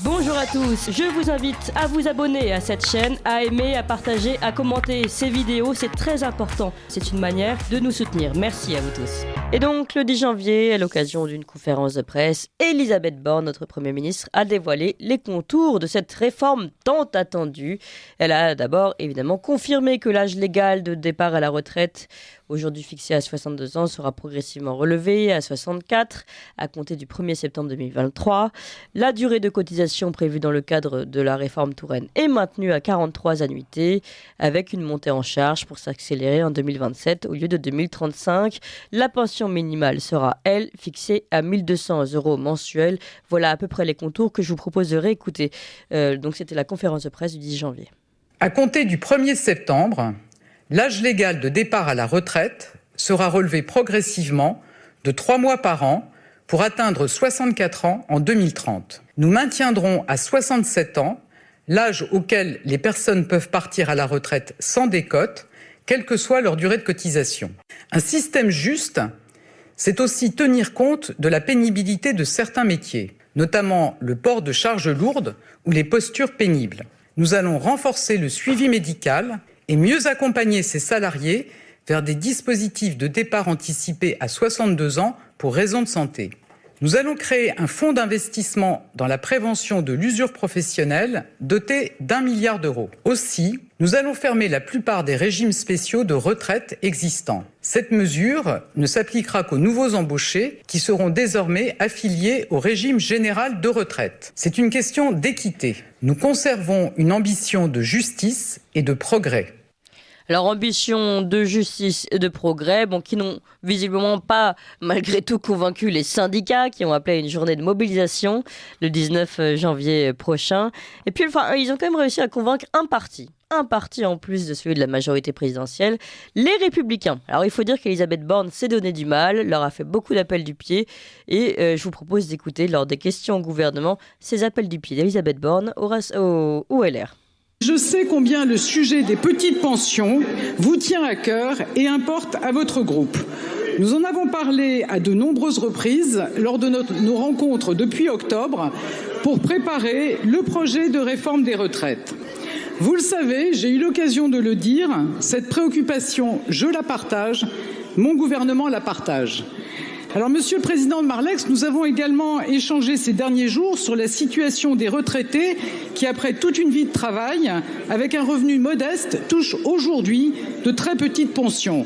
Bonjour à tous, je vous invite à vous abonner à cette chaîne, à aimer, à partager, à commenter ces vidéos, c'est très important. C'est une manière de nous soutenir. Merci à vous tous. Et donc, le 10 janvier, à l'occasion d'une conférence de presse, Elisabeth Borne, notre Premier ministre, a dévoilé les contours de cette réforme tant attendue. Elle a d'abord, évidemment, confirmé que l'âge légal de départ à la retraite, aujourd'hui fixé à 62 ans, sera progressivement relevé à 64 à compter du 1er septembre 2023. La durée de cotisation prévue dans le cadre de la réforme Touraine est maintenue à 43 annuités, avec une montée en charge pour s'accélérer en 2027 au lieu de 2035. La pension minimale sera, elle, fixée à 1 200 € mensuels. Voilà à peu près les contours que je vous propose de réécouter. Donc c'était la conférence de presse du 10 janvier. À compter du 1er septembre, l'âge légal de départ à la retraite sera relevé progressivement de 3 mois par an pour atteindre 64 ans en 2030. Nous maintiendrons à 67 ans l'âge auquel les personnes peuvent partir à la retraite sans décote, quelle que soit leur durée de cotisation. Un système juste, c'est aussi tenir compte de la pénibilité de certains métiers, notamment le port de charges lourdes ou les postures pénibles. Nous allons renforcer le suivi médical et mieux accompagner ces salariés vers des dispositifs de départ anticipé à 62 ans pour raisons de santé. Nous allons créer un fonds d'investissement dans la prévention de l'usure professionnelle doté d'1 milliard d'euros. Aussi, nous allons fermer la plupart des régimes spéciaux de retraite existants. Cette mesure ne s'appliquera qu'aux nouveaux embauchés qui seront désormais affiliés au régime général de retraite. C'est une question d'équité. Nous conservons une ambition de justice et de progrès. Alors, ambition de justice et de progrès, qui n'ont visiblement pas, malgré tout, convaincu les syndicats qui ont appelé à une journée de mobilisation le 19 janvier prochain. Et puis, ils ont quand même réussi à convaincre un parti en plus de celui de la majorité présidentielle, les Républicains. Alors, il faut dire qu'Elisabeth Borne s'est donné du mal, leur a fait beaucoup d'appels du pied, et je vous propose d'écouter, lors des questions au gouvernement, ces appels du pied d'Elisabeth Borne au LR. Je sais combien le sujet des petites pensions vous tient à cœur et importe à votre groupe. Nous en avons parlé à de nombreuses reprises lors de nos rencontres depuis octobre pour préparer le projet de réforme des retraites. Vous le savez, j'ai eu l'occasion de le dire, cette préoccupation, je la partage, mon gouvernement la partage. Alors, Monsieur le Président de Marlex, nous avons également échangé ces derniers jours sur la situation des retraités qui, après toute une vie de travail, avec un revenu modeste, touchent aujourd'hui de très petites pensions.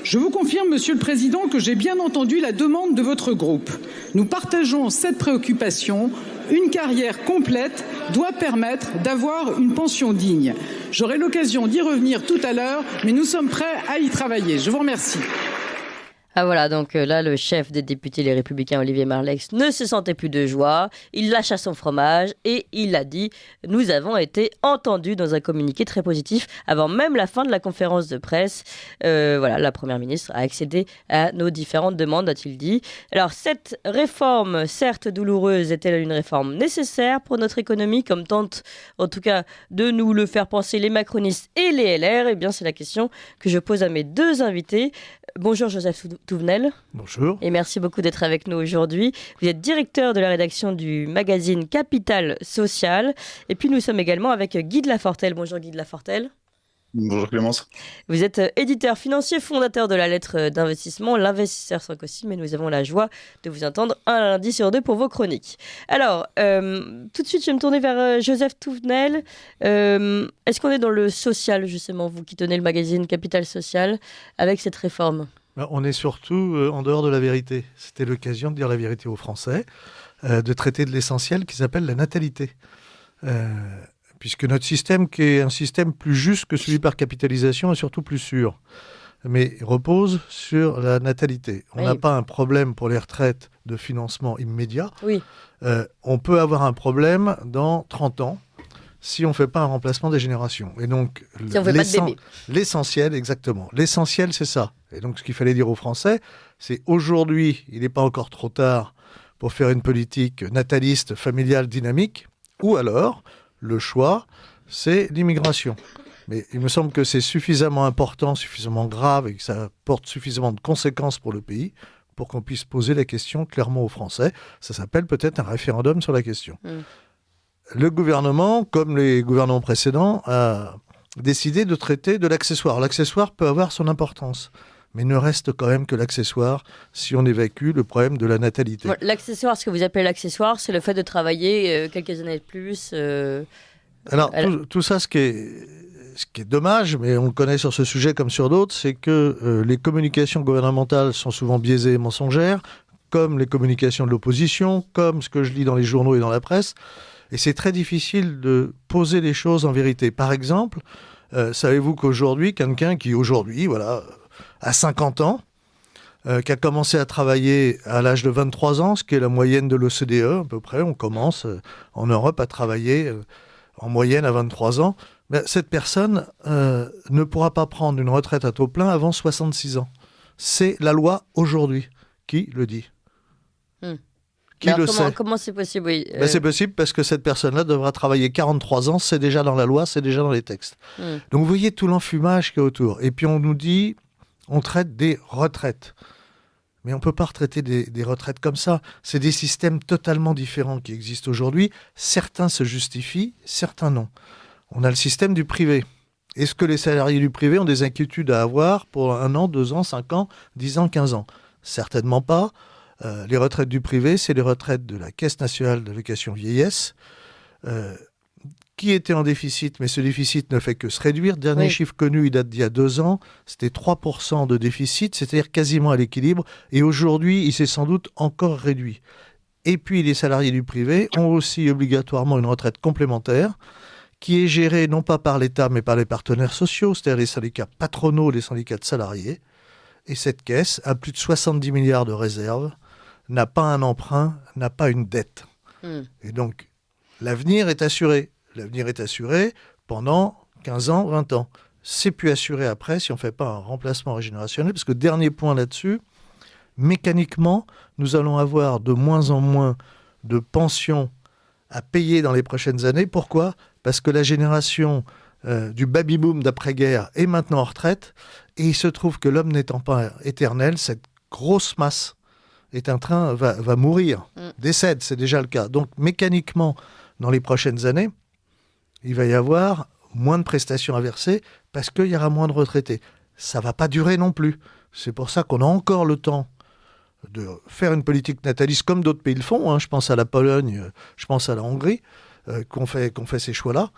Je vous confirme, Monsieur le Président, que j'ai bien entendu la demande de votre groupe. Nous partageons cette préoccupation. Une carrière complète doit permettre d'avoir une pension digne. J'aurai l'occasion d'y revenir tout à l'heure, mais nous sommes prêts à y travailler. Je vous remercie. Ah voilà, donc là, le chef des députés Les Républicains, Olivier Marleix, ne se sentait plus de joie. Il lâcha son fromage et il a dit « Nous avons été entendus » dans un communiqué très positif avant même la fin de la conférence de presse. La Première ministre a accédé à nos différentes demandes, a-t-il dit. Alors, cette réforme, certes douloureuse, est-elle une réforme nécessaire pour notre économie, comme tentent en tout cas de nous le faire penser les macronistes et les LR? Eh bien, c'est la question que je pose à mes deux invités. Bonjour Joseph Touvenel. Bonjour. Et merci beaucoup d'être avec nous aujourd'hui. Vous êtes directeur de la rédaction du magazine Capital Social. Et puis nous sommes également avec Guy de Lafortelle. Bonjour Guy de Lafortelle. Bonjour Clémence. Vous êtes éditeur financier, fondateur de la lettre d'investissement L'investisseur sans costume, et nous avons la joie de vous entendre un lundi sur deux pour vos chroniques. Alors, tout de suite, je vais me tourner vers Joseph Touvenel. Est-ce qu'on est dans le social, justement, vous qui tenez le magazine Capital Social, avec cette réforme ? On est surtout en dehors de la vérité. C'était l'occasion de dire la vérité aux Français, de traiter de l'essentiel qui s'appelle la natalité. Puisque notre système, qui est un système plus juste que celui par capitalisation, est surtout plus sûr, mais repose sur la natalité. On n'a pas un problème pour les retraites de financement immédiat. Oui. On peut avoir un problème dans 30 ans si on ne fait pas un remplacement des générations. Et donc, si on ne fait pas de bébé. L'essentiel, exactement. L'essentiel, c'est ça. Et donc, ce qu'il fallait dire aux Français, c'est aujourd'hui, il n'est pas encore trop tard pour faire une politique nataliste, familiale, dynamique, ou alors, le choix, c'est l'immigration. Mais il me semble que c'est suffisamment important, suffisamment grave et que ça porte suffisamment de conséquences pour le pays pour qu'on puisse poser la question clairement aux Français. Ça s'appelle peut-être un référendum sur la question. le gouvernement, comme les gouvernements précédents, a décidé de traiter de l'accessoire. L'accessoire peut avoir son importance, mais ne reste quand même que l'accessoire si on évacue le problème de la natalité. Bon, l'accessoire, ce que vous appelez l'accessoire, c'est le fait de travailler quelques années de plus. Alors, tout ça, ce qui est dommage, mais on le connaît sur ce sujet comme sur d'autres, c'est que les communications gouvernementales sont souvent biaisées et mensongères, comme les communications de l'opposition, comme ce que je lis dans les journaux et dans la presse. Et c'est très difficile de poser les choses en vérité. Par exemple, savez-vous qu'aujourd'hui, quelqu'un qui aujourd'hui, a 50 ans, qui a commencé à travailler à l'âge de 23 ans, ce qui est la moyenne de l'OCDE à peu près, on commence en Europe à travailler en moyenne à 23 ans, cette personne ne pourra pas prendre une retraite à taux plein avant 66 ans. C'est la loi aujourd'hui qui le dit. Comment c'est possible C'est possible parce que cette personne-là devra travailler 43 ans, c'est déjà dans la loi, c'est déjà dans les textes. Donc vous voyez tout l'enfumage qu'il y a autour. Et puis on nous dit, on traite des retraites. Mais on ne peut pas retraiter des retraites comme ça. C'est des systèmes totalement différents qui existent aujourd'hui. Certains se justifient, certains non. On a le système du privé. Est-ce que les salariés du privé ont des inquiétudes à avoir pour 1 an, 2 ans, 5 ans, 10 ans, 15 ans ? Certainement pas. Les retraites du privé, c'est les retraites de la Caisse nationale d'allocation vieillesse, qui était en déficit, mais ce déficit ne fait que se réduire. Dernier chiffre connu, il date d'il y a 2 ans, c'était 3% de déficit, c'est-à-dire quasiment à l'équilibre, et aujourd'hui, il s'est sans doute encore réduit. Et puis, les salariés du privé ont aussi obligatoirement une retraite complémentaire, qui est gérée non pas par l'État, mais par les partenaires sociaux, c'est-à-dire les syndicats patronaux, les syndicats de salariés, et cette caisse a plus de 70 milliards de réserves, n'a pas un emprunt, n'a pas une dette. Et donc, l'avenir est assuré. L'avenir est assuré pendant 15 ans, 20 ans. C'est plus assuré après si on ne fait pas un remplacement régénérationnel, parce que dernier point là-dessus, mécaniquement, nous allons avoir de moins en moins de pensions à payer dans les prochaines années. Pourquoi ? Parce que la génération du baby-boom d'après-guerre est maintenant en retraite, et il se trouve que l'homme n'étant pas éternel, cette grosse masse va mourir, décède, c'est déjà le cas. Donc mécaniquement, dans les prochaines années, il va y avoir moins de prestations à verser parce qu'il y aura moins de retraités. Ça ne va pas durer non plus. C'est pour ça qu'on a encore le temps de faire une politique nataliste comme d'autres pays le font. Je pense à la Pologne, je pense à la Hongrie, qu'on fait ces choix-là.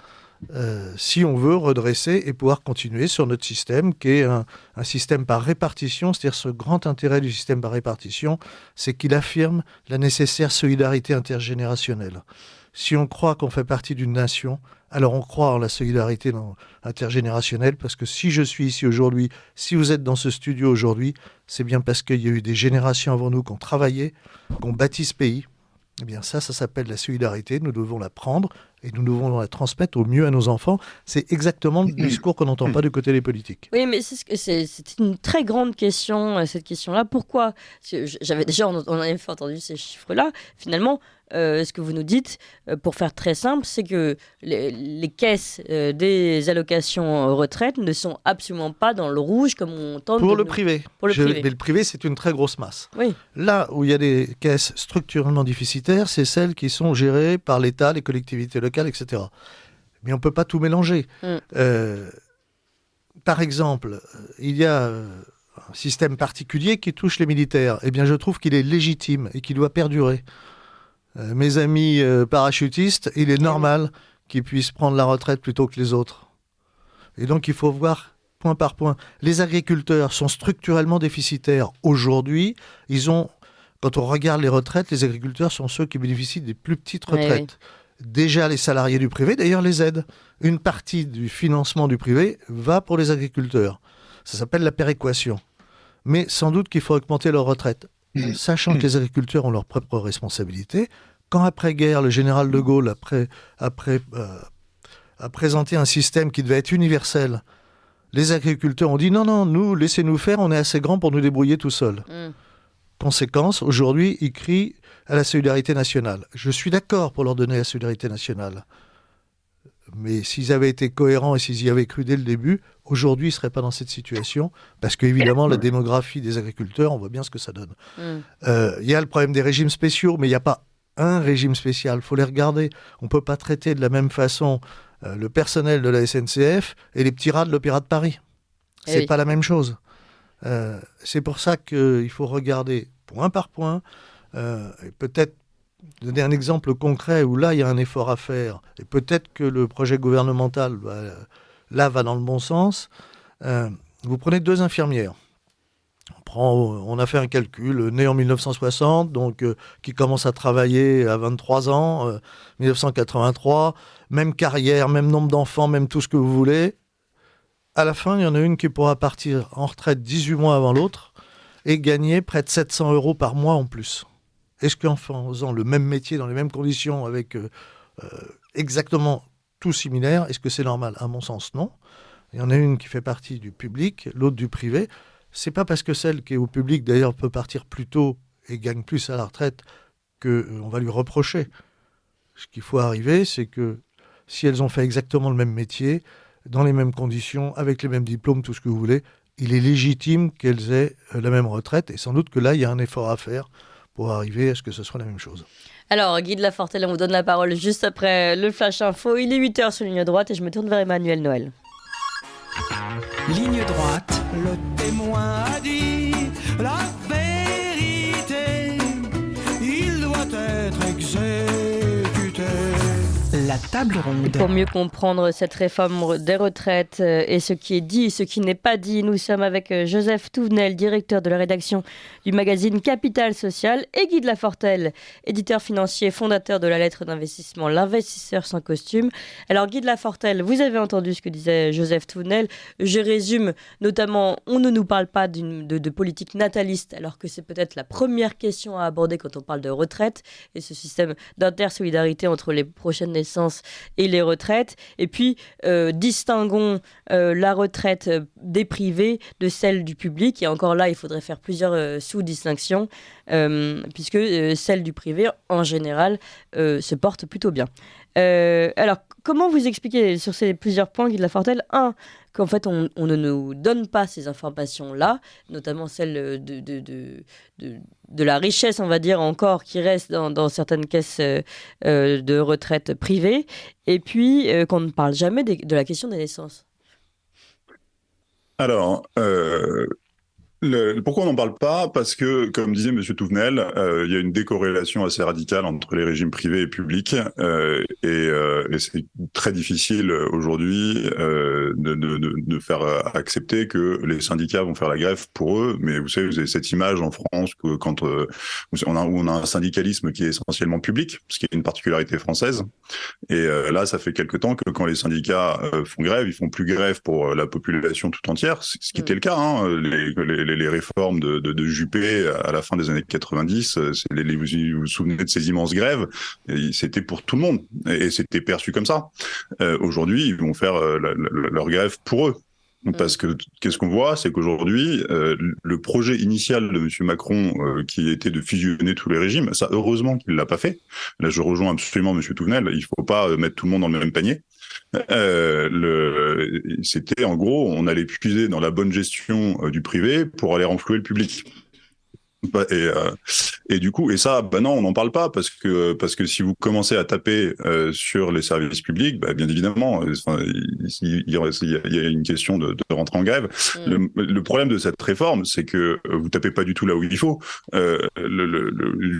Si on veut redresser et pouvoir continuer sur notre système qui est un système par répartition, c'est-à-dire ce grand intérêt du système par répartition, c'est qu'il affirme la nécessaire solidarité intergénérationnelle. Si on croit qu'on fait partie d'une nation, alors on croit en la solidarité intergénérationnelle, parce que si je suis ici aujourd'hui, si vous êtes dans ce studio aujourd'hui, c'est bien parce qu'il y a eu des générations avant nous qui ont travaillé, qui ont bâti ce pays. Eh bien ça s'appelle la solidarité, nous devons la prendre et nous devons la transmettre au mieux à nos enfants. C'est exactement le discours qu'on n'entend pas du côté des politiques. Oui, mais c'est une très grande question, cette question-là. Pourquoi ? On avait entendu ces chiffres-là. Finalement, ce que vous nous dites, pour faire très simple, c'est que les caisses des allocations retraite ne sont absolument pas dans le rouge comme on tente pour le privé. Mais le privé, c'est une très grosse masse. Oui. Là où il y a des caisses structurellement déficitaires, c'est celles qui sont gérées par l'État, les collectivités locales, etc. Mais on ne peut pas tout mélanger. Par exemple, il y a un système particulier qui touche les militaires. Eh bien, je trouve qu'il est légitime et qu'il doit perdurer. Mes amis parachutistes, il est normal qu'ils puissent prendre la retraite plutôt que les autres. Et donc, il faut voir point par point. Les agriculteurs sont structurellement déficitaires. Aujourd'hui, quand on regarde les retraites, les agriculteurs sont ceux qui bénéficient des plus petites retraites. Oui. Déjà, les salariés du privé, d'ailleurs, les aident. Une partie du financement du privé va pour les agriculteurs. Ça s'appelle la péréquation. Mais sans doute qu'il faut augmenter leur retraite. Sachant que les agriculteurs ont leurs propres responsabilités, quand après-guerre, le général de Gaulle a présenté un système qui devait être universel, les agriculteurs ont dit non, nous, laissez-nous faire, on est assez grands pour nous débrouiller tout seuls. Conséquence, aujourd'hui, ils crient à la solidarité nationale. Je suis d'accord pour leur donner la solidarité nationale. Mais s'ils avaient été cohérents et s'ils y avaient cru dès le début, aujourd'hui, ils ne seraient pas dans cette situation, parce qu'évidemment, la démographie des agriculteurs, on voit bien ce que ça donne. Il y a le problème des régimes spéciaux, mais il n'y a pas un régime spécial. Il faut les regarder. On ne peut pas traiter de la même façon le personnel de la SNCF et les petits rats de l'Opéra de Paris. C'est pas la même chose. C'est pour ça qu'il faut regarder point par point et peut-être donner un exemple concret où là, il y a un effort à faire. Et peut-être que le projet gouvernemental, là, va dans le bon sens. Vous prenez 2 infirmières. On a fait un calcul, né en 1960, donc qui commence à travailler à 23 ans, 1983, même carrière, même nombre d'enfants, même tout ce que vous voulez. À la fin, il y en a une qui pourra partir en retraite 18 mois avant l'autre et gagner près de 700 € par mois en plus. Est-ce qu'en faisant le même métier, dans les mêmes conditions, avec exactement tout similaire, est-ce que c'est normal ? À mon sens, non. Il y en a une qui fait partie du public, l'autre du privé. C'est pas parce que celle qui est au public, d'ailleurs, peut partir plus tôt et gagne plus à la retraite qu'on va lui reprocher. Ce qu'il faut arriver, c'est que si elles ont fait exactement le même métier, dans les mêmes conditions, avec les mêmes diplômes, tout ce que vous voulez, il est légitime qu'elles aient la même retraite. Et sans doute que là, il y a un effort à faire pour arriver à ce que ce soit la même chose. Alors, Guy de Lafortelle, on vous donne la parole juste après le Flash Info. Il est 8h sur Ligne Droite et je me tourne vers Emmanuel Noël. Ligne droite, le témoin a dit la vérité, il doit être exécuté. La table ronde. Pour mieux comprendre cette réforme des retraites et ce qui est dit et ce qui n'est pas dit, nous sommes avec Joseph Touvenel, directeur de la rédaction du magazine Capital Social, et Guy de Lafortelle, éditeur financier, fondateur de la lettre d'investissement L'investisseur sans costume. Alors Guy de Lafortelle, vous avez entendu ce que disait Joseph Touvenel. Je résume, notamment, on ne nous parle pas de politique nataliste, alors que c'est peut-être la première question à aborder quand on parle de retraite et ce système d'intersolidarité entre les prochaines naissances et les retraites. Et puis, distinguons la retraite des privés de celle du public. Et encore là, il faudrait faire plusieurs sous-distinctions, puisque celle du privé, en général, se porte plutôt bien. Alors, comment vous expliquez sur ces plusieurs points, Guy de Lafortelle, qu'en fait, on ne nous donne pas ces informations-là, notamment celles de la richesse, on va dire, encore, qui reste dans certaines caisses de retraite privées, et puis qu'on ne parle jamais de la question des naissances. Alors, pourquoi on n'en parle pas ? Parce que, comme disait M. Touvenel, il y a une décorrélation assez radicale entre les régimes privés et publics, et c'est très difficile aujourd'hui de faire accepter que les syndicats vont faire la grève pour eux. Mais vous savez, vous avez cette image en France que quand on a un syndicalisme qui est essentiellement public, ce qui est une particularité française. Et là, ça fait quelque temps que quand les syndicats font grève, ils font plus grève pour la population tout entière, ce qui était le cas. Les réformes de Juppé à la fin des années 90, vous vous souvenez de ces immenses grèves, c'était pour tout le monde et c'était perçu comme ça. Aujourd'hui, ils vont faire leur grève pour eux. Parce que qu'est-ce qu'on voit, c'est qu'aujourd'hui, le projet initial de M. Macron, qui était de fusionner tous les régimes, ça heureusement qu'il l'a pas fait. Là, je rejoins absolument M. Touvenel. Il faut pas mettre tout le monde dans le même panier. C'était en gros, on allait puiser dans la bonne gestion du privé pour aller renflouer le public. Et du coup, et ça, non, on n'en parle pas parce que si vous commencez à taper sur les services publics, bien évidemment, il y a une question de rentrer en grève. Le problème de cette réforme, c'est que vous tapez pas du tout là où il faut.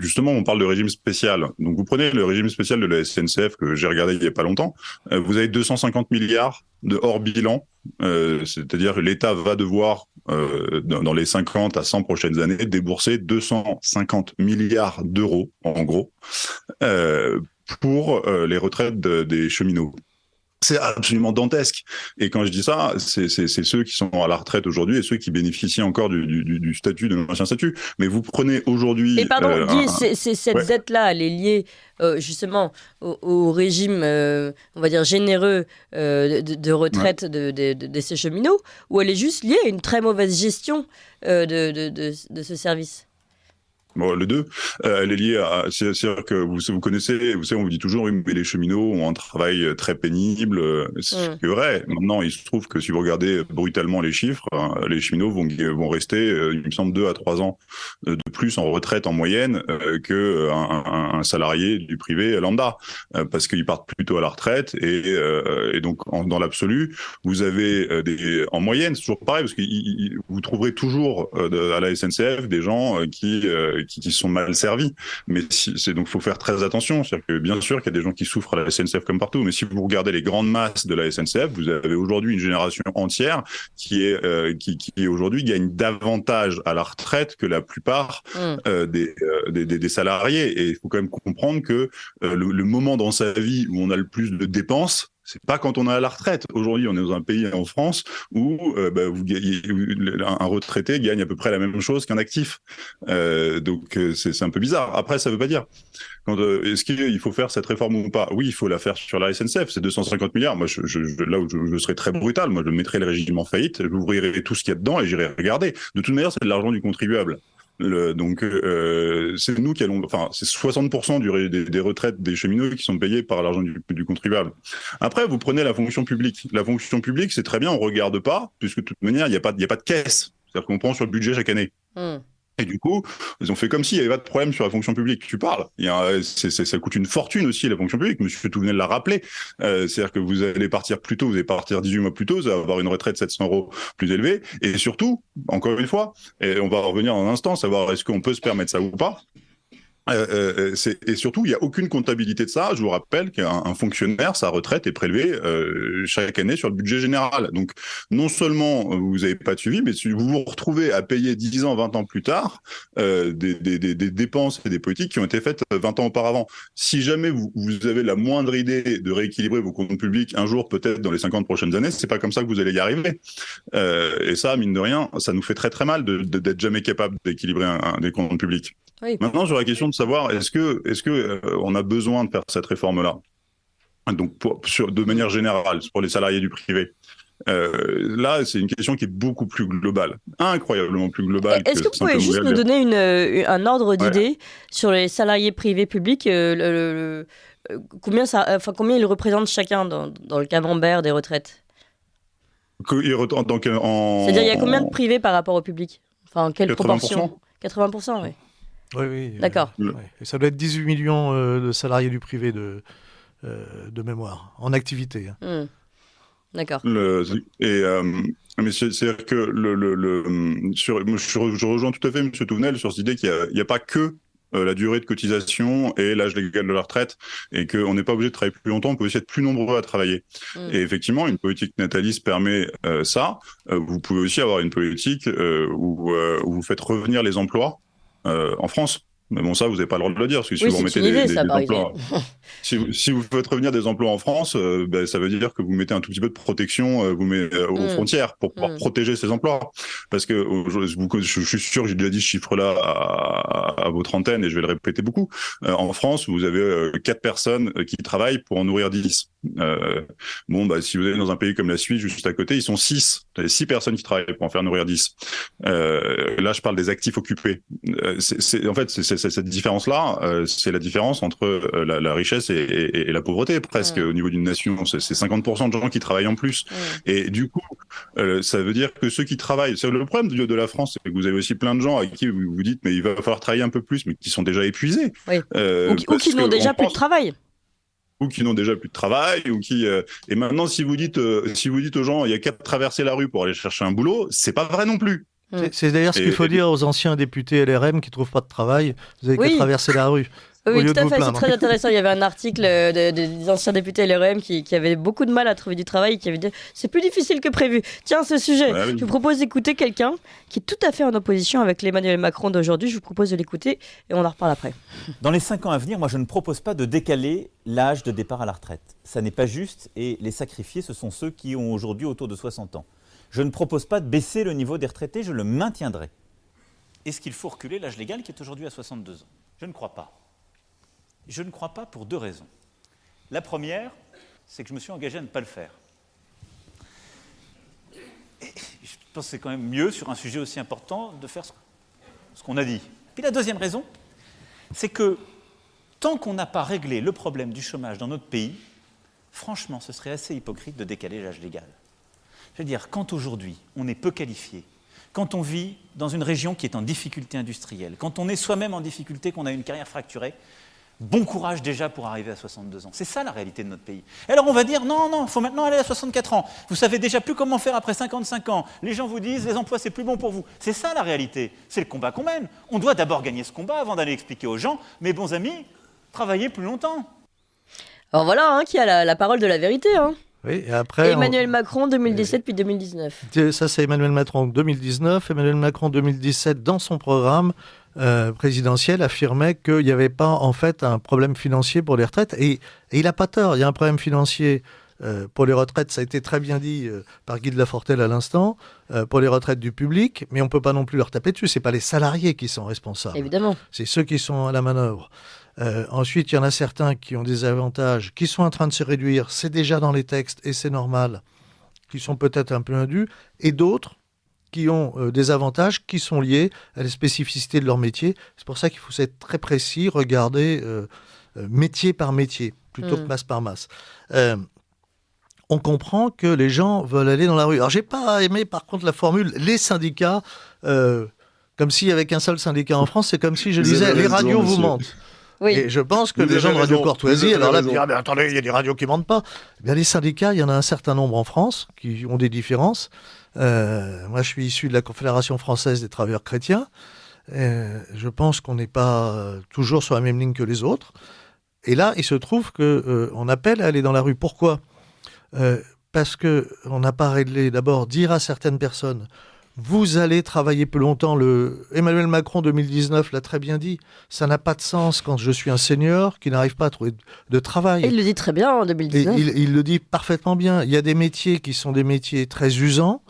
Justement, on parle de régime spécial. Donc, vous prenez le régime spécial de la SNCF que j'ai regardé il y a pas longtemps. Vous avez 250 milliards de hors bilan. C'est-à-dire l'État va devoir, dans les 50 à 100 prochaines années, débourser 250 milliards d'euros, en gros, pour les retraites des cheminots. C'est absolument dantesque. Et quand je dis ça, c'est ceux qui sont à la retraite aujourd'hui et ceux qui bénéficient encore du statut, de l'ancien statut. Mais vous prenez aujourd'hui... Et pardon, Guy, cette dette-là, elle est liée justement au régime, on va dire, généreux de retraite de ces cheminots, ou elle est juste liée à une très mauvaise gestion de ce service ? Bon, le 2, elle est liée à, c'est-à-dire que vous connaissez, on vous dit toujours, oui, mais les cheminots ont un travail très pénible. C'est vrai. Maintenant, il se trouve que si vous regardez brutalement les chiffres, les cheminots vont rester, il me semble, 2 à 3 ans de plus en retraite en moyenne que un salarié du privé lambda, parce qu'ils partent plutôt à la retraite et donc dans l'absolu, vous avez en moyenne, c'est toujours pareil, parce que vous trouverez toujours à la SNCF des gens qui sont mal servis. Mais donc, faut faire très attention. C'est-à-dire que bien sûr qu'il y a des gens qui souffrent à la SNCF comme partout, mais si vous regardez les grandes masses de la SNCF, vous avez aujourd'hui une génération entière qui aujourd'hui gagne davantage à la retraite que la plupart des salariés. Et il faut quand même comprendre que le moment dans sa vie où on a le plus de dépenses, c'est pas quand on est à la retraite. Aujourd'hui, on est dans un pays en France où un retraité gagne à peu près la même chose qu'un actif. Donc c'est un peu bizarre. Après, ça veut pas dire est-ce qu'il faut faire cette réforme ou pas. Oui, il faut la faire sur la SNCF. C'est 250 milliards. Moi, là où je serais très brutal, moi, je mettrais le régime en faillite, j'ouvrirais tout ce qu'il y a dedans et j'irais regarder. De toute manière, c'est de l'argent du contribuable. Donc c'est nous qui allons, enfin c'est 60% des retraites des cheminots qui sont payées par l'argent du contribuable. Après, vous prenez la fonction publique. La fonction publique, c'est très bien, on regarde pas, puisque de toute manière il y a pas de caisse, c'est-à-dire qu'on prend sur le budget chaque année. Et du coup, ils ont fait comme s'il n'y avait pas de problème sur la fonction publique. Tu parles. Ça coûte une fortune aussi, la fonction publique. Monsieur Touvenel l'a rappelé. C'est-à-dire que vous allez partir plus tôt, vous allez partir 18 mois plus tôt, vous allez avoir une retraite 700 € plus élevée. Et surtout, encore une fois, et on va revenir dans un instant, savoir est-ce qu'on peut se permettre ça ou pas. Et surtout, il n'y a aucune comptabilité de ça. Je vous rappelle qu'un fonctionnaire, sa retraite est prélevée chaque année sur le budget général. Donc, non seulement vous n'avez pas de suivi, mais vous vous retrouvez à payer 10 ans, 20 ans plus tard des dépenses et des politiques qui ont été faites 20 ans auparavant. Si jamais vous avez la moindre idée de rééquilibrer vos comptes publics un jour, peut-être dans les 50 prochaines années, c'est pas comme ça que vous allez y arriver. Et ça, mine de rien, ça nous fait très très mal d'être jamais capable d'équilibrer des comptes publics. Oui. Maintenant, sur la question de savoir est-ce que on a besoin de faire cette réforme-là, donc de manière générale pour les salariés du privé. Là, c'est une question qui est beaucoup plus globale, incroyablement plus globale. Est-ce que vous pouvez juste nous donner un ordre d'idée sur les salariés privés publics, combien ils représentent chacun dans le camembert des retraites? C'est-à-dire, il y a combien de privés par rapport au public? Enfin, quelle 80%. Proportion? 80%, oui. Oui. D'accord. Et ça doit être 18 millions de salariés du privé de mémoire, en activité. D'accord. Mais c'est-à-dire que je rejoins tout à fait M. Touvenel sur cette idée qu'il n'y a pas que la durée de cotisation et l'âge légal de la retraite, et qu'on n'est pas obligé de travailler plus longtemps, on peut aussi être plus nombreux à travailler. Et effectivement, une politique nataliste permet ça. Vous pouvez aussi avoir une politique où vous faites revenir les emplois en France. Mais bon, ça, vous n'avez pas le droit de le dire, parce que si vous remettez des emplois... si vous faites revenir des emplois en France, ça veut dire que vous mettez un tout petit peu de protection aux frontières pour pouvoir protéger ces emplois. Parce que je suis sûr que j'ai déjà dit ce chiffre-là à votre antenne, et je vais le répéter beaucoup. En France, vous avez 4 personnes qui travaillent pour en nourrir 10. Si vous allez dans un pays comme la Suisse, juste à côté, ils sont 6. Vous avez 6 personnes qui travaillent pour en faire nourrir 10. Là, je parle des actifs occupés. En fait, cette différence-là, c'est la différence entre la richesse et la pauvreté, presque, au niveau d'une nation. C'est 50% de gens qui travaillent en plus. Et du coup, ça veut dire que ceux qui travaillent... C'est le problème de la France, c'est que vous avez aussi plein de gens à qui vous dites mais il va falloir travailler un peu plus, mais qui sont déjà épuisés. Oui. Ou qui n'ont déjà plus de travail. Ou qui n'ont déjà plus de travail, ou qui... Et maintenant, si vous dites aux gens il y a qu'à traverser la rue pour aller chercher un boulot, c'est pas vrai non plus. C'est d'ailleurs ce qu'il faut dire aux anciens députés LRM qui ne trouvent pas de travail. Vous avez qu'à traverser la rue. Oui, tout à fait, c'est très intéressant. Il y avait un article des anciens députés LRM qui avaient beaucoup de mal à trouver du travail, qui avait dit c'est plus difficile que prévu. Tiens, ce sujet, je vous propose d'écouter quelqu'un qui est tout à fait en opposition avec l'Emmanuel Macron d'aujourd'hui. Je vous propose de l'écouter et on en reparle après. Dans les 5 ans à venir, moi je ne propose pas de décaler l'âge de départ à la retraite. Ça n'est pas juste, et les sacrifiés, ce sont ceux qui ont aujourd'hui autour de 60 ans. Je ne propose pas de baisser le niveau des retraités, je le maintiendrai. Est-ce qu'il faut reculer l'âge légal qui est aujourd'hui à 62 ans? Je ne crois pas. Je ne crois pas pour 2 raisons. La première, c'est que je me suis engagé à ne pas le faire. Et je pense que c'est quand même mieux, sur un sujet aussi important, de faire ce qu'on a dit. Puis la deuxième raison, c'est que tant qu'on n'a pas réglé le problème du chômage dans notre pays, franchement, ce serait assez hypocrite de décaler l'âge légal. Je veux dire, quand aujourd'hui on est peu qualifié, quand on vit dans une région qui est en difficulté industrielle, quand on est soi-même en difficulté, qu'on a une carrière fracturée, bon courage déjà pour arriver à 62 ans. C'est ça la réalité de notre pays. Et alors on va dire, non, il faut maintenant aller à 64 ans. Vous savez déjà plus comment faire après 55 ans. Les gens vous disent, les emplois, c'est plus bon pour vous. C'est ça la réalité. C'est le combat qu'on mène. On doit d'abord gagner ce combat avant d'aller expliquer aux gens, mes bons amis, travaillez plus longtemps. Alors voilà, qui a la parole de la vérité. Oui, et après, Emmanuel Macron, 2017 puis 2019. Ça, c'est Emmanuel Macron 2019. Emmanuel Macron 2017, dans son programme présidentiel, affirmait qu'il n'y avait pas en fait un problème financier pour les retraites. Et il n'a pas tort, il y a un problème financier pour les retraites, ça a été très bien dit par Guy de Lafortelle à l'instant, pour les retraites du public, mais on ne peut pas non plus leur taper dessus. Ce n'est pas les salariés qui sont responsables. Évidemment. C'est ceux qui sont à la manœuvre. Ensuite, il y en a certains qui ont des avantages qui sont en train de se réduire. C'est déjà dans les textes et c'est normal, qui sont peut-être un peu indus. Et d'autres qui ont des avantages qui sont liés à la spécificité de leur métier. C'est pour ça qu'il faut être très précis, regarder métier par métier, plutôt que masse par masse. On comprend que les gens veulent aller dans la rue. Alors, j'ai pas aimé, par contre, la formule « les syndicats », comme s'il y avait qu'un seul syndicat en France, c'est comme si je disais « les radios vous mentent ». Oui. Et je pense que les gens de Radio Courtoisie, alors là, me diront, mais attendez, il y a des radios qui ne mentent pas. Eh bien, les syndicats, il y en a un certain nombre en France qui ont des différences. Moi, je suis issu de la Confédération française des travailleurs chrétiens. Je pense qu'on n'est pas toujours sur la même ligne que les autres. Et là, il se trouve qu'on appelle à aller dans la rue. Pourquoi ? Parce qu'on n'a pas réglé, d'abord, dire à certaines personnes, vous allez travailler plus longtemps. Emmanuel Macron 2019 l'a très bien dit. Ça n'a pas de sens quand je suis un senior qui n'arrive pas à trouver de travail. Et il le dit très bien en 2019. Il le dit parfaitement bien. Il y a des métiers qui sont des métiers très usants.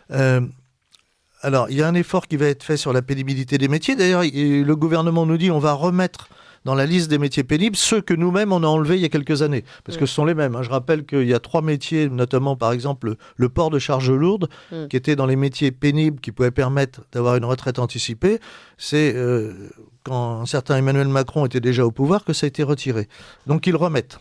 Alors, il y a un effort qui va être fait sur la pénibilité des métiers. D'ailleurs, le gouvernement nous dit on va remettre dans la liste des métiers pénibles ceux que nous-mêmes on a enlevés il y a quelques années. Parce que ce sont les mêmes. Je rappelle qu'il y a 3 métiers, notamment par exemple le port de charges lourdes, qui étaient dans les métiers pénibles qui pouvaient permettre d'avoir une retraite anticipée. C'est quand un certain Emmanuel Macron était déjà au pouvoir que ça a été retiré. Donc ils remettent.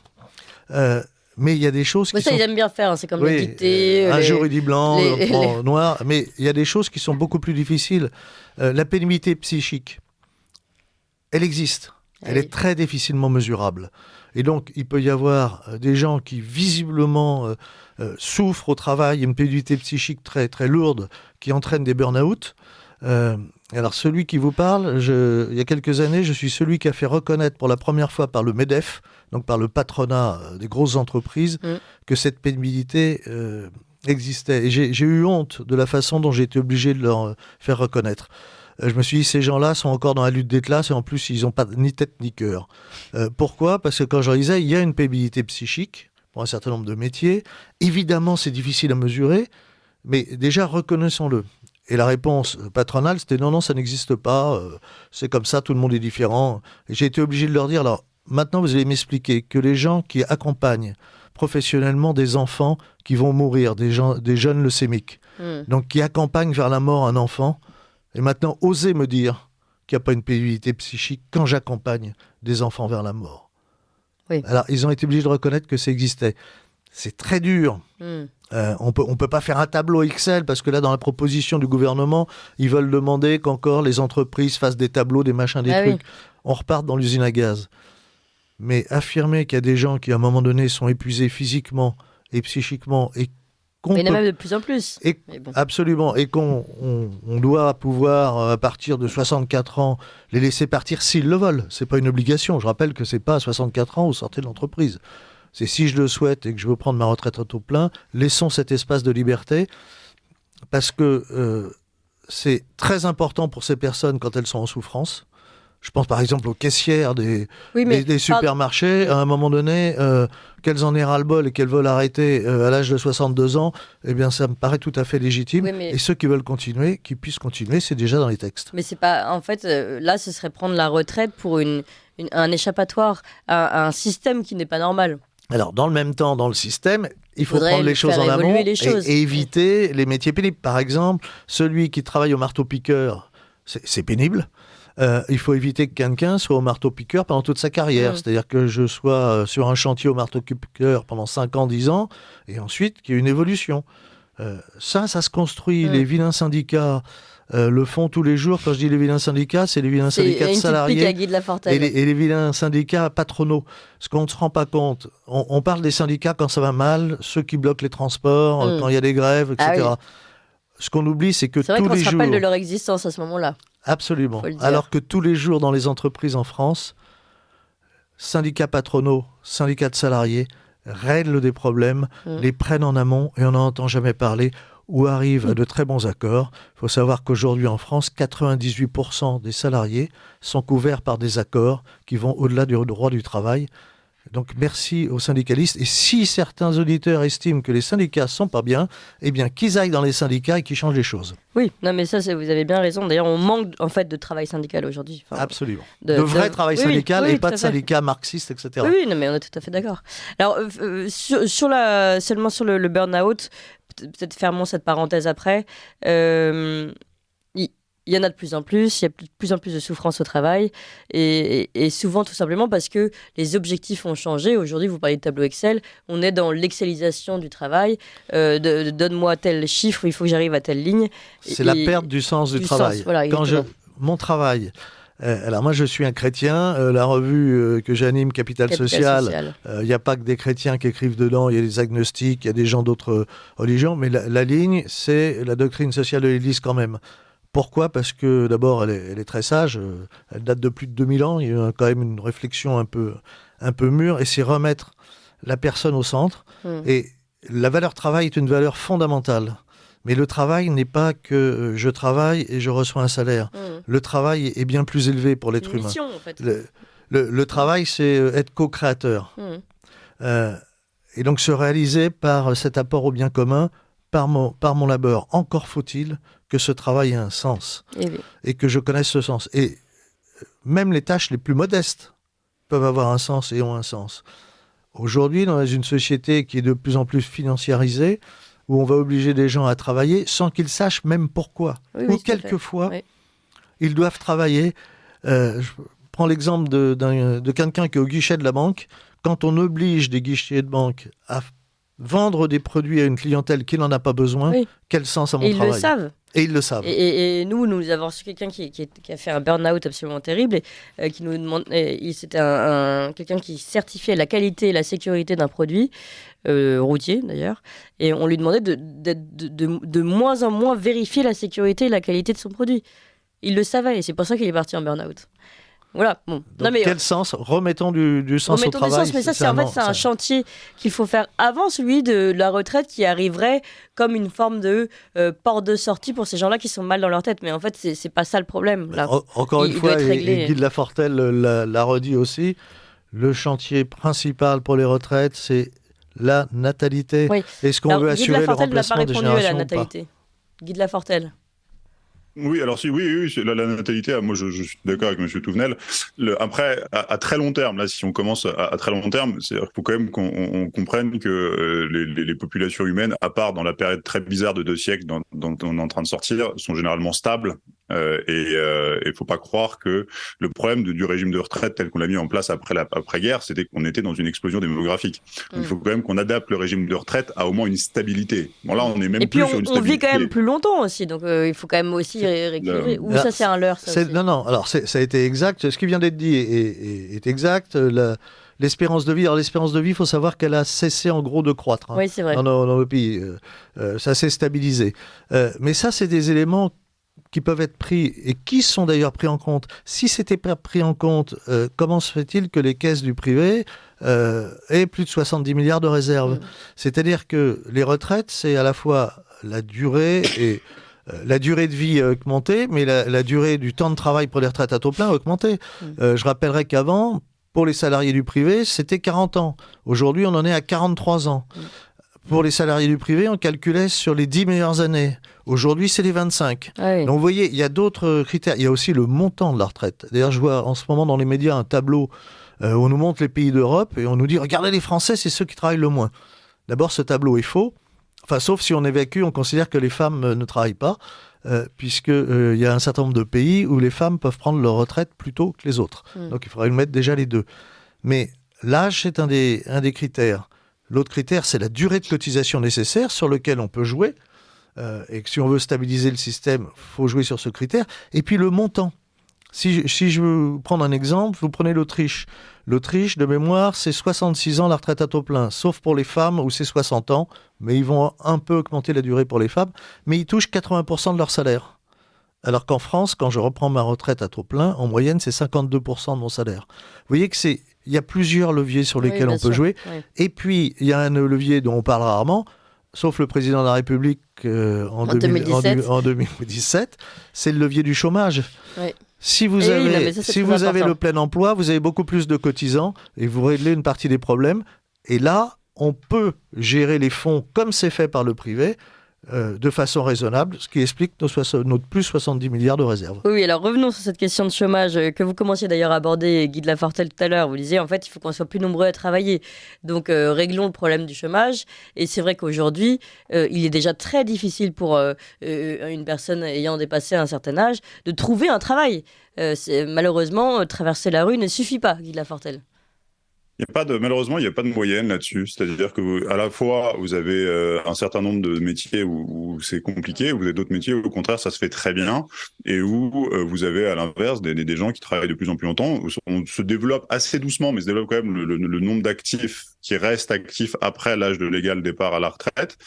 Mais il y a des choses qui ça, sont... ils aiment bien faire, c'est comme le dicté. Un jour il dit blanc, l'autre prend noir. Mais il y a des choses qui sont beaucoup plus difficiles. La pénibilité psychique, elle existe. Elle est très difficilement mesurable. Et donc, il peut y avoir des gens qui, visiblement, souffrent au travail, une pénibilité psychique très, très lourde qui entraîne des burn-out. Alors, celui qui vous parle, il y a quelques années, je suis celui qui a fait reconnaître pour la première fois par le MEDEF, donc par le patronat des grosses entreprises, que cette pénibilité existait. Et j'ai eu honte de la façon dont j'ai été obligé de leur faire reconnaître. Je me suis dit, ces gens-là sont encore dans la lutte des classes et en plus, ils n'ont pas ni tête ni cœur. Pourquoi ? Parce que quand je disais, il y a une pénibilité psychique pour un certain nombre de métiers. Évidemment, c'est difficile à mesurer, mais déjà, reconnaissons-le. Et la réponse patronale, c'était non, ça n'existe pas, c'est comme ça, tout le monde est différent. Et j'ai été obligé de leur dire, alors maintenant, vous allez m'expliquer que les gens qui accompagnent professionnellement des enfants qui vont mourir, des jeunes leucémiques, donc qui accompagnent vers la mort un enfant, et maintenant, osez me dire qu'il n'y a pas une pénibilité psychique quand j'accompagne des enfants vers la mort. Oui. Alors, ils ont été obligés de reconnaître que ça existait. C'est très dur. On peut pas faire un tableau Excel parce que là, dans la proposition du gouvernement, ils veulent demander qu'encore les entreprises fassent des tableaux, des machins, des trucs. Oui. On repart dans l'usine à gaz. Mais affirmer qu'il y a des gens qui, à un moment donné, sont épuisés physiquement et psychiquement et il y en a même de plus en plus. Absolument. Et qu'on doit pouvoir, à partir de 64 ans, les laisser partir s'ils le veulent. Ce n'est pas une obligation. Je rappelle que ce n'est pas à 64 ans où vous sortez de l'entreprise. C'est si je le souhaite et que je veux prendre ma retraite à taux plein, laissons cet espace de liberté parce que c'est très important pour ces personnes quand elles sont en souffrance. Je pense par exemple aux caissières des supermarchés. À un moment donné, qu'elles en aient ras-le-bol et qu'elles veulent arrêter à l'âge de 62 ans, eh bien ça me paraît tout à fait légitime. Oui, et ceux qui veulent continuer, qui puissent continuer, c'est déjà dans les textes. Mais c'est pas... En fait, là, ce serait prendre la retraite pour un échappatoire à un système qui n'est pas normal. Alors, dans le même temps, dans le système, il faut prendre les choses en amont et éviter les métiers pénibles. Par exemple, celui qui travaille au marteau-piqueur, c'est pénible. Il faut éviter que quelqu'un soit au marteau-piqueur pendant toute sa carrière. C'est-à-dire que je sois sur un chantier au marteau-piqueur pendant 5 ans, 10 ans, et ensuite qu'il y ait une évolution. Ça se construit. Les vilains syndicats le font tous les jours. Quand je dis les vilains syndicats, c'est les vilains syndicats de salariés et les vilains syndicats patronaux. Ce qu'on ne se rend pas compte, on parle des syndicats quand ça va mal, ceux qui bloquent les transports, quand il y a des grèves, etc. Ah oui. Ce qu'on oublie, c'est que C'est vrai tous qu'on les se jours... rappelle de leur existence à ce moment-là. Absolument. Faut le dire. Alors que tous les jours dans les entreprises en France, syndicats patronaux, syndicats de salariés règlent des problèmes, les prennent en amont et on n'en entend jamais parler ou arrivent à de très bons accords. Il faut savoir qu'aujourd'hui en France, 98% des salariés sont couverts par des accords qui vont au-delà du droit du travail. Donc merci aux syndicalistes. Et si certains auditeurs estiment que les syndicats ne sont pas bien, eh bien qu'ils aillent dans les syndicats et qu'ils changent les choses. Oui, non mais ça, vous avez bien raison. D'ailleurs, on manque en fait de travail syndical aujourd'hui. Enfin, absolument. De vrai travail syndical et pas de syndicats marxistes, etc. Oui, non, mais on est tout à fait d'accord. Alors, seulement sur le burn-out, peut-être fermons cette parenthèse après. Il y en a de plus en plus, il y a de plus en plus de souffrance au travail, et souvent tout simplement parce que les objectifs ont changé. Aujourd'hui, vous parlez de tableau Excel, on est dans l'excelisation du travail, donne-moi tel chiffre, il faut que j'arrive à telle ligne. C'est la perte du sens du travail. Voilà, mon travail... alors moi je suis un chrétien, la revue que j'anime, Capital Social, il n'y a pas que des chrétiens qui écrivent dedans, il y a des agnostiques, il y a des gens d'autres religions, mais la ligne c'est la doctrine sociale de l'Église quand même. Pourquoi ? Parce que d'abord elle est très sage, elle date de plus de 2000 ans, il y a quand même une réflexion un peu mûre, et c'est remettre la personne au centre, et la valeur travail est une valeur fondamentale. Mais le travail n'est pas que je travaille et je reçois un salaire. Le travail est bien plus élevé pour l'être humain. Mission, en fait. Le travail, c'est être co-créateur. Et donc se réaliser par cet apport au bien commun, par mon labeur. Encore faut-il que ce travail ait un sens et que je connaisse ce sens. Et même les tâches les plus modestes peuvent avoir un sens et ont un sens. Aujourd'hui, dans une société qui est de plus en plus financiarisée, où on va obliger des gens à travailler sans qu'ils sachent même pourquoi. Ou quelquefois, ils doivent travailler. Je prends l'exemple de quelqu'un qui est au guichet de la banque. Quand on oblige des guichetiers de banque à vendre des produits à une clientèle qui n'en a pas besoin, quel sens à mon travail ? Ils le savent. Et ils le savent. Et nous avons reçu quelqu'un qui a fait un burn-out absolument terrible, et qui nous demande, c'était quelqu'un qui certifiait la qualité et la sécurité d'un produit, routier d'ailleurs, et on lui demandait de moins en moins vérifier la sécurité et la qualité de son produit. Il le savait, et c'est pour ça qu'il est parti en burn-out. Voilà. Bon. Donc, quel sens ? Remettons du sens au travail. Mais ça, c'est un chantier qu'il faut faire avant celui de la retraite, qui arriverait comme une forme de porte de sortie pour ces gens-là qui sont mal dans leur tête. Mais en fait, c'est pas ça le problème. Là. Encore une fois, et Guy de Lafortelle l'a redit aussi, le chantier principal pour les retraites, c'est la natalité. Est-ce qu'on veut assurer le remplacement des générations ? Guy de Lafortelle n'a pas répondu à la natalité. Guy de Lafortelle. Oui, alors oui, la natalité, moi je suis d'accord avec M. Touvenel. Après, à très long terme, là, si on commence à très long terme, c'est-à-dire qu'il faut quand même qu'on comprenne que les populations humaines, à part dans la période très bizarre de 2 siècles dont on est en train de sortir, sont généralement stables. Et il faut pas croire que le problème du régime de retraite tel qu'on l'a mis en place après-guerre, c'était qu'on était dans une explosion démographique. Donc, il faut quand même qu'on adapte le régime de retraite à au moins une stabilité. Bon, là, on est même plus sur une stabilité. Et puis, on vit quand même plus longtemps aussi, donc il faut quand même aussi rééquilibrer. Ou ça, c'est un leurre, ça aussi. Non, alors ça a été exact. Ce qui vient d'être dit est exact. L'espérance de vie, il faut savoir qu'elle a cessé en gros de croître oui, c'est vrai. dans nos pays. Ça s'est stabilisé. Mais ça, c'est des éléments qui peuvent être pris et qui sont d'ailleurs pris en compte. Si c'était pas pris en compte, comment se fait-il que les caisses du privé aient plus de 70 milliards de réserves ? C'est-à-dire que les retraites, c'est à la fois la durée et la durée de vie a augmenté, mais la durée du temps de travail pour les retraites à taux plein a augmenté. Je rappellerai qu'avant, pour les salariés du privé, c'était 40 ans. Aujourd'hui, on en est à 43 ans. Pour les salariés du privé, on calculait sur les 10 meilleures années. Aujourd'hui, c'est les 25. Oui. Donc, vous voyez, il y a d'autres critères. Il y a aussi le montant de la retraite. D'ailleurs, je vois en ce moment dans les médias un tableau où on nous montre les pays d'Europe et on nous dit « Regardez, les Français, c'est ceux qui travaillent le moins ». D'abord, ce tableau est faux. Enfin, sauf si on évacue, on considère que les femmes ne travaillent pas. puisqu'il y a un certain nombre de pays où les femmes peuvent prendre leur retraite plus tôt que les autres. Donc il faudrait mettre déjà les deux. Mais l'âge, c'est un des critères. L'autre critère, c'est la durée de cotisation nécessaire sur lequel on peut jouer. Et que si on veut stabiliser le système, il faut jouer sur ce critère. Et puis le montant. Si je veux prendre un exemple, vous prenez l'Autriche. L'Autriche, de mémoire, c'est 66 ans la retraite à taux plein, sauf pour les femmes où c'est 60 ans, mais ils vont un peu augmenter la durée pour les femmes, mais ils touchent 80% de leur salaire. Alors qu'en France, quand je reprends ma retraite à taux plein, en moyenne, c'est 52% de mon salaire. Vous voyez que il y a plusieurs leviers sur lesquels on peut jouer. Oui. Et puis, il y a un levier dont on parle rarement, sauf le président de la République en 2017, c'est le levier du chômage. Oui. Si vous avez le plein emploi, vous avez beaucoup plus de cotisants et vous réglez une partie des problèmes. Et là, on peut gérer les fonds comme c'est fait par le privé de façon raisonnable, ce qui explique notre plus 70 milliards de réserves. Oui, alors revenons sur cette question de chômage que vous commenciez d'ailleurs à aborder, Guy de Lafortelle, tout à l'heure. Vous disiez, en fait, il faut qu'on soit plus nombreux à travailler. Donc, réglons le problème du chômage. Et c'est vrai qu'aujourd'hui, il est déjà très difficile pour une personne ayant dépassé un certain âge de trouver un travail. Malheureusement, traverser la rue ne suffit pas, Guy de Lafortelle. Malheureusement, il n'y a pas de moyenne là-dessus. C'est-à-dire que à la fois, vous avez un certain nombre de métiers où c'est compliqué, vous avez d'autres métiers où, au contraire, ça se fait très bien, et où vous avez, à l'inverse, des gens qui travaillent de plus en plus longtemps. On se développe assez doucement, mais se développe quand même le nombre d'actifs qui restent actifs après l'âge de légal départ à la retraite.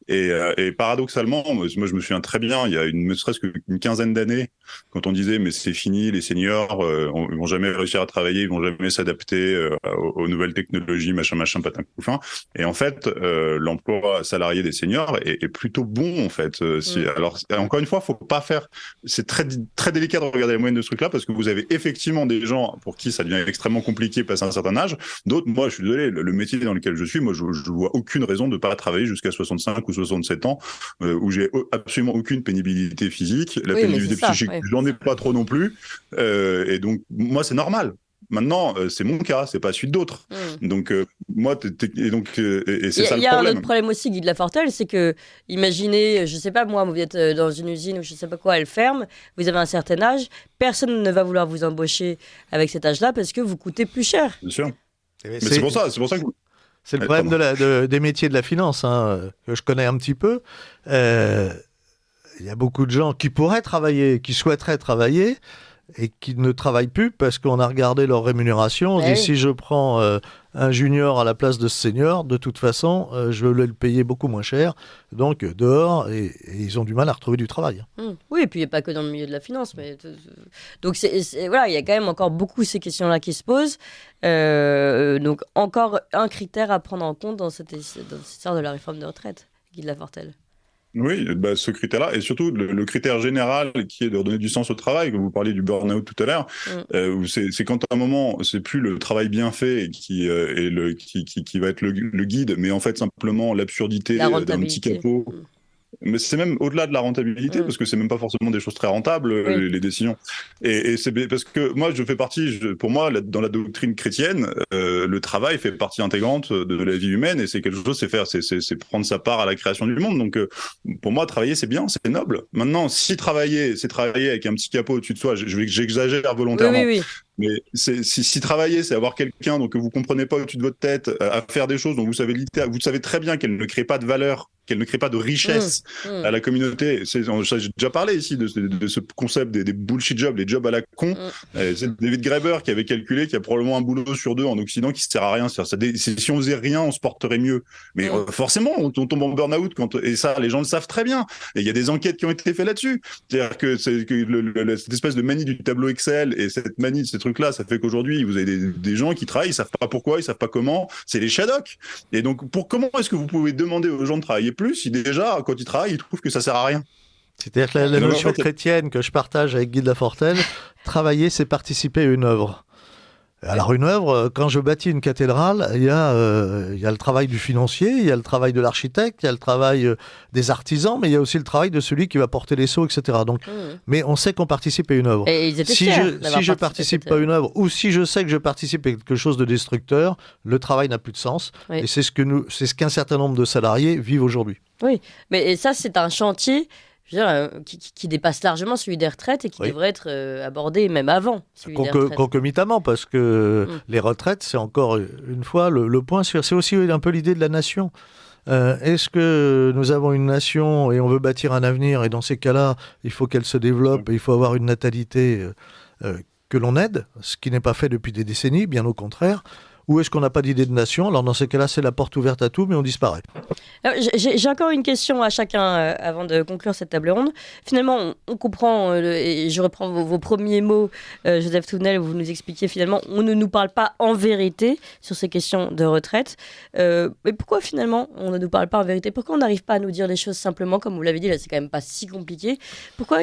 Et paradoxalement, moi je me souviens très bien, il y a ne serait-ce qu'une quinzaine d'années, quand on disait mais c'est fini, les seniors ils vont jamais réussir à travailler, ils vont jamais s'adapter aux nouvelles technologies, machin, patin couffin. Et en fait, l'emploi salarié des seniors est plutôt bon en fait. Alors encore une fois, faut pas faire. C'est très très délicat de regarder la moyenne de ce truc-là parce que vous avez effectivement des gens pour qui ça devient extrêmement compliqué passer un certain âge. D'autres, moi je suis désolé, le métier dans lequel je suis, moi je vois aucune raison de pas travailler jusqu'à 65 ou 67 ans, où j'ai absolument aucune pénibilité physique. La pénibilité psychique, j'en ai pas trop non plus. Et donc, moi, c'est normal. Maintenant, c'est mon cas, c'est pas celui d'autres. Donc, moi, et c'est ça le problème. Il y a un autre problème aussi, Guy de Lafortelle, c'est que, imaginez, je sais pas, moi, vous êtes dans une usine ou je sais pas quoi, elle ferme, vous avez un certain âge, personne ne va vouloir vous embaucher avec cet âge-là parce que vous coûtez plus cher. Bien sûr. Mais c'est pour ça que c'est le problème des métiers de la finance, que je connais un petit peu. Il y a beaucoup de gens qui pourraient travailler, qui souhaiteraient travailler, et qui ne travaillent plus parce qu'on a regardé leur rémunération. On dit, si je prends un junior à la place de ce senior, de toute façon, je vais le payer beaucoup moins cher. Donc, dehors, et ils ont du mal à retrouver du travail. Oui, et puis il n'y a pas que dans le milieu de la finance. Mais donc, voilà, il y a quand même encore beaucoup ces questions-là qui se posent. Donc, encore un critère à prendre en compte dans cette histoire de la réforme de retraite, Guy de Lafortelle. Oui, ce critère-là, et surtout le critère général qui est de redonner du sens au travail, que vous parliez du burn-out tout à l'heure, c'est quand à un moment, c'est plus le travail bien fait qui va être le guide, mais en fait simplement l'absurdité d'un petit capot. Mais c'est même au-delà de la rentabilité, parce que c'est même pas forcément des choses très rentables, les décisions. Et c'est parce que moi, je fais partie, pour moi, dans la doctrine chrétienne, le travail fait partie intégrante de la vie humaine, et c'est quelque chose, c'est prendre sa part à la création du monde. Donc, pour moi, travailler, c'est bien, c'est noble. Maintenant, si travailler, c'est travailler avec un petit capot au-dessus de soi, j'exagère volontairement. Oui. Mais si travailler, c'est avoir quelqu'un que vous comprenez pas au-dessus de votre tête à faire des choses dont vous savez très bien qu'elles ne créent pas de valeur, qu'elles ne créent pas de richesse à la communauté. J'ai déjà parlé ici de ce concept des bullshit jobs, les jobs à la con. C'est David Graeber qui avait calculé qu'il y a probablement un boulot sur deux en Occident qui sert à rien. Si on faisait rien, on se porterait mieux. Mais forcément, on tombe en burn-out et ça, les gens le savent très bien. Et il y a des enquêtes qui ont été faites là-dessus. C'est-à-dire que cette espèce de manie du tableau Excel et cette manie de ces trucs-là, ça fait qu'aujourd'hui, vous avez des gens qui travaillent, ils savent pas pourquoi, ils savent pas comment. C'est les shadocs. Et donc, comment est-ce que vous pouvez demander aux gens de travailler plus si déjà, quand ils travaillent, ils trouvent que ça sert à rien? C'est-à-dire que la notion chrétienne que je partage avec Guy de Lafortelle, travailler, c'est participer à une œuvre. Alors une œuvre, quand je bâtis une cathédrale, il y a le travail du financier, il y a le travail de l'architecte, il y a le travail des artisans, mais il y a aussi le travail de celui qui va porter les seaux, etc. Donc, mais on sait qu'on participe à une œuvre. Et ils étaient si je participe pas à une œuvre, ou si je sais que je participe à quelque chose de destructeur, le travail n'a plus de sens. Oui. Et c'est ce qu'un certain nombre de salariés vivent aujourd'hui. Oui, mais ça c'est un chantier qui dépasse largement celui des retraites et qui devrait être abordé même avant celui des retraites. Concomitamment, parce que les retraites, c'est encore une fois le point sur... C'est aussi un peu l'idée de la nation. Est-ce que nous avons une nation et on veut bâtir un avenir, et dans ces cas-là, il faut qu'elle se développe et il faut avoir une natalité que l'on aide, ce qui n'est pas fait depuis des décennies, bien au contraire. Ou est-ce qu'on n'a pas d'idée de nation? Alors dans ces cas-là, c'est la porte ouverte à tout, mais on disparaît. Alors, j'ai encore une question à chacun avant de conclure cette table ronde. Finalement, on comprend, et je reprends vos premiers mots, Joseph Touvenel, vous nous expliquiez finalement, on ne nous parle pas en vérité sur ces questions de retraite. Mais pourquoi finalement on ne nous parle pas en vérité? Pourquoi on n'arrive pas à nous dire les choses simplement? Comme vous l'avez dit, là c'est quand même pas si compliqué. Pourquoi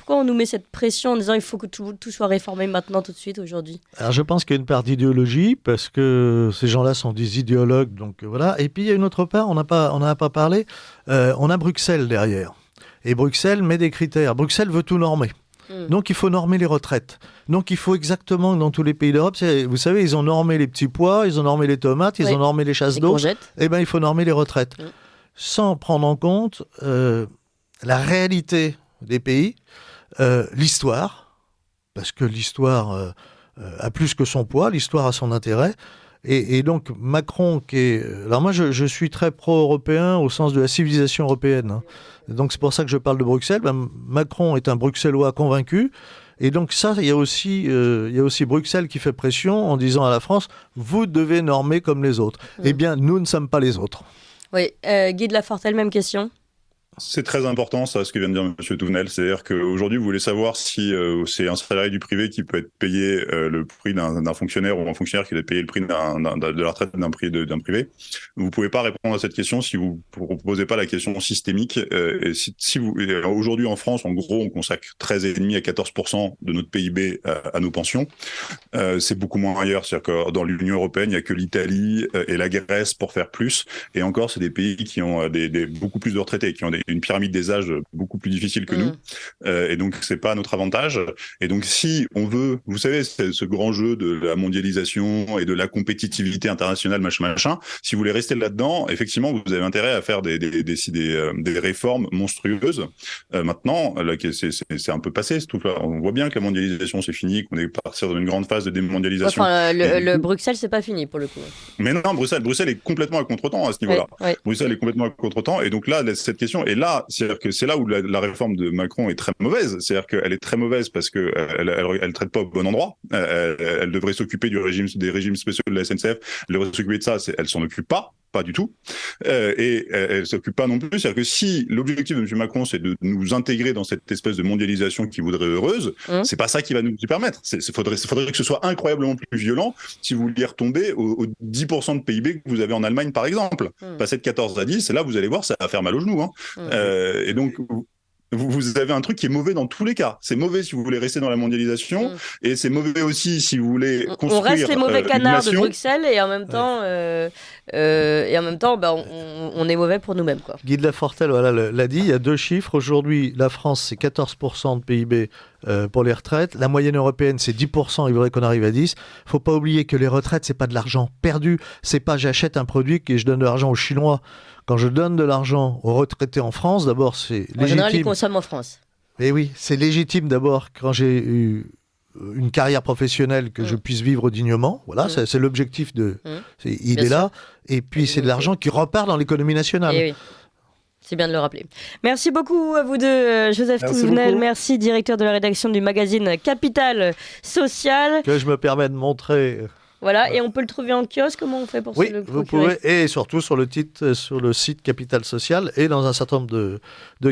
on nous met cette pression en disant il faut que tout soit réformé maintenant, tout de suite, aujourd'hui? Alors je pense qu'il y a une part d'idéologie, parce que ces gens-là sont des idéologues, donc voilà. Et puis il y a une autre part, on n'en a pas parlé, on a Bruxelles derrière. Et Bruxelles met des critères. Bruxelles veut tout normer. Donc il faut normer les retraites. Donc il faut exactement, dans tous les pays d'Europe, vous savez, ils ont normé les petits pois, ils ont normé les tomates, ils ont normé les chasses d'eau. Eh bien il faut normer les retraites. Sans prendre en compte la réalité des pays, l'histoire, parce que l'histoire a plus que son poids, l'histoire a son intérêt. Et donc Macron, qui est... Alors moi je suis très pro-européen au sens de la civilisation européenne, hein. Donc c'est pour ça que je parle de Bruxelles. Macron est un Bruxellois convaincu. Et donc ça, il y a aussi Bruxelles qui fait pression en disant à la France, vous devez normer comme les autres. Eh bien, nous ne sommes pas les autres. Oui, Guy de Lafortelle, même question. C'est très important, ça, ce que vient de dire M. Touvenel. C'est-à-dire qu'aujourd'hui, vous voulez savoir si c'est un salarié du privé qui peut être payé le prix d'un fonctionnaire, ou un fonctionnaire qui doit payer le prix de la retraite d'un privé. Vous pouvez pas répondre à cette question si vous ne posez pas la question systémique. Et aujourd'hui, en France, en gros, on consacre 13,5 à 14% de notre PIB à nos pensions. C'est beaucoup moins ailleurs. C'est-à-dire que dans l'Union européenne, il n'y a que l'Italie et la Grèce pour faire plus. Et encore, c'est des pays qui ont beaucoup plus de retraités, qui ont une pyramide des âges beaucoup plus difficile que nous, et donc c'est pas à notre avantage. Et donc si on veut, vous savez, c'est ce grand jeu de la mondialisation et de la compétitivité internationale, machin, si vous voulez rester là-dedans, effectivement, vous avez intérêt à faire des réformes monstrueuses. Maintenant, là, c'est un peu passé, ce truc-là. On voit bien que la mondialisation c'est fini, qu'on est parti dans une grande phase de démondialisation. Enfin, le Bruxelles, c'est pas fini pour le coup. Mais non, Bruxelles est complètement à contretemps à ce niveau-là. Oui. Bruxelles est complètement à contretemps, et donc là, cette question, et là, c'est-à-dire que c'est là où la réforme de Macron est très mauvaise. C'est-à-dire qu'elle est très mauvaise parce que elle traite pas au bon endroit. Elle devrait s'occuper des régimes spéciaux de la SNCF. Elle devrait s'occuper de ça. Elle s'en occupe pas du tout. Et elle s'occupe pas non plus. C'est-à-dire que si l'objectif de M. Macron, c'est de nous intégrer dans cette espèce de mondialisation qu'il voudrait heureuse, c'est pas ça qui va nous permettre. Faudrait que ce soit incroyablement plus violent si vous vouliez retomber aux 10% de PIB que vous avez en Allemagne, par exemple. Passer de 14 à 10, là, vous allez voir, ça va faire mal aux genoux, hein. Et donc, vous avez un truc qui est mauvais dans tous les cas. C'est mauvais si vous voulez rester dans la mondialisation, et c'est mauvais aussi si vous voulez construire on reste les mauvais canards de nation. Bruxelles, et en même temps, on est mauvais pour nous-mêmes, quoi. Guy de Lafortelle l'a dit, il y a deux chiffres. Aujourd'hui, la France, c'est 14% de PIB pour les retraites. La moyenne européenne, c'est 10%. Il faudrait qu'on arrive à 10%. Il ne faut pas oublier que les retraites, c'est pas de l'argent perdu. C'est pas j'achète un produit et je donne de l'argent aux Chinois. Quand je donne de l'argent aux retraités en France, d'abord, c'est légitime. En général, ils consomment en France. Mais oui, c'est légitime d'abord quand j'ai eu une carrière professionnelle que je puisse vivre dignement. Voilà, c'est l'objectif il est là. Et puis, c'est de l'argent qui repart dans l'économie nationale. Et oui. C'est bien de le rappeler. Merci beaucoup à vous deux, Joseph Touvenel. Merci, directeur de la rédaction du magazine Capital Social. Que je me permets de montrer. Voilà, et on peut le trouver en kiosque. Comment on fait pour se le procurer? Vous pouvez, et surtout sur le site Capital Social et dans un certain nombre de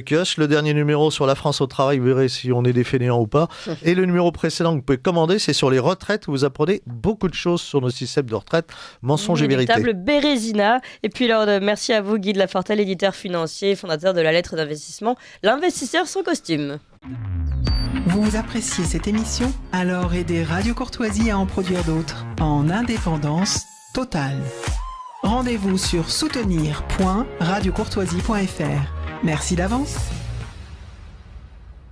kiosques. Le dernier numéro sur la France au travail, vous verrez si on est des fainéants ou pas. Et le numéro précédent que vous pouvez commander, c'est sur les retraites, où vous apprenez beaucoup de choses sur nos systèmes de retraite, mensonges et vérité. Véritable Bérésina. Et puis alors, merci à vous, Guy de Lafortelle, éditeur financier, fondateur de la lettre d'investissement, l'investisseur sans costume. Vous appréciez cette émission? Alors aidez Radio Courtoisie à en produire d'autres, en indépendance totale. Rendez-vous sur soutenir.radiocourtoisie.fr. Merci d'avance.